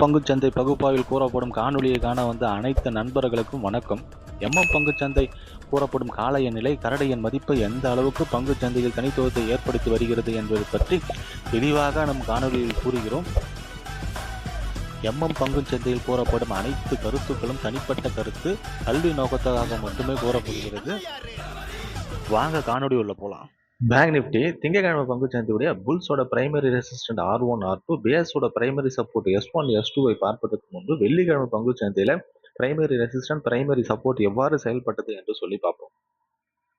பங்குச்சந்தை பகுப்பாய்வில் கூறப்படும் காணொளியை காண வந்த அனைத்து நண்பர்களுக்கும் வணக்கம். பங்குச்சந்தை கூறப்படும் காளைய நிலை கரடியின் மதிப்பு எந்த அளவுக்கு பங்குச்சந்தையில் தனித்துவத்தை ஏற்படுத்தி வருகிறது என்பது பற்றி தெளிவாக நம் காணொலியில் கூறுகிறோம். பங்குச்சந்தையில் கூறப்படும் அனைத்து கருத்துக்களும் தனிப்பட்ட கருத்து, கல்வி நோக்கத்துக்காக மட்டுமே கூறப்படுகிறது. வாங்க காணொலி உள்ள போலாம். பேங்க் நிஃப்டி திங்கட்கிழமை பங்குச்சந்தையுடைய புல்ஸோட பிரைமரி ரெசிஸ்டன்ட் R1 R2 பேஸோட பிரைமரி சப்போர்ட் S1 S2வை பார்ப்பதற்கு முன்பு வெள்ளிக்கிழமை பங்குச்சந்தையில பிரைமரி ரெசிஸ்டன்ட் பிரைமரி சப்போர்ட் எவ்வாறு செயல்பட்டது என்று சொல்லி பார்ப்போம்.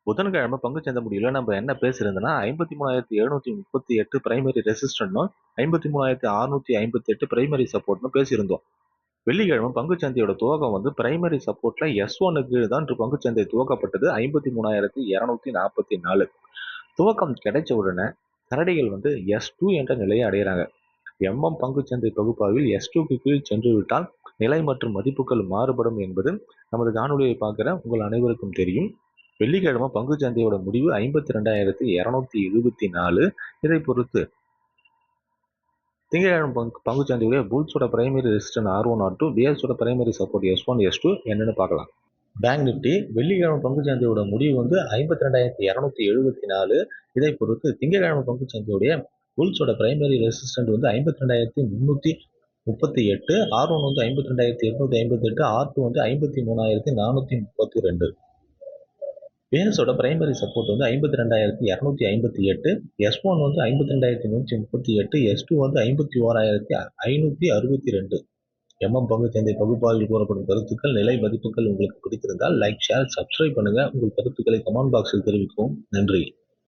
புதன்கிழமை பங்குச்சந்தை முடியல நம்ம என்ன பேசியிருந்தோம்னா 53,738 பிரைமரி ரெசிஸ்டன்ட்னும் 53,658 பிரைமரி சப்போர்ட்னு பேசியிருந்தோம். வெள்ளிக்கிழமை பங்குச்சந்தையோட துவக்கம் பிரைமரி சப்போர்ட்ல S1க்கு தான் பங்குச்சந்தை துவக்கப்பட்டது 53,244. துவக்கம் கிடைச்ச உடனே கரடிகள் S2 என்ற நிலையை அடைகிறாங்க. பங்குச்சந்தை பகுப்பாய்வில் S2க்கு கீழ் சென்று விட்டால் நிலை மற்றும் மதிப்புகள் மாறுபடும் என்பது நமது காணொலியை பார்க்கிற உங்கள் அனைவருக்கும் தெரியும். வெள்ளிக்கிழமை பங்குச்சந்தையோட முடிவு 52,274. இதை பொறுத்து திங்கட்கிழமை பங்குச்சந்தையுடைய புல்ஸோட பிரைமரி ரெசிஸ்டன்ட் R1 R2 பேஸோட பிரைமரி சப்போர்ட் S1 S2 என்னன்னு பார்க்கலாம். பேங்க் நிஃப்டி வெள்ளிக்கிழமை பங்குச்சந்தையோட முடிவு 52,274. இதை பொறுத்து திங்கட்கிழமை பங்குச்சந்தையுடைய புல்ஸோட பிரைமரி ரெசிஸ்டன்ட் 52,338, R1 52,858, R2 53,432. பேஸோட பிரைமரி சப்போர்ட் 52,258, S1 52,138, S2 51,562. பங்குச்சந்தை பகுப்பாய்வில் கூறப்படும் கருத்துக்கள் நிலை மதிப்புகள் உங்களுக்கு பிடித்திருந்தால் லைக், ஷேர், சப்ஸ்கிரைப் பண்ணுங்க. உங்கள் கருத்துக்களை கமெண்ட் பாக்ஸில் தெரிவிக்கவும். நன்றி.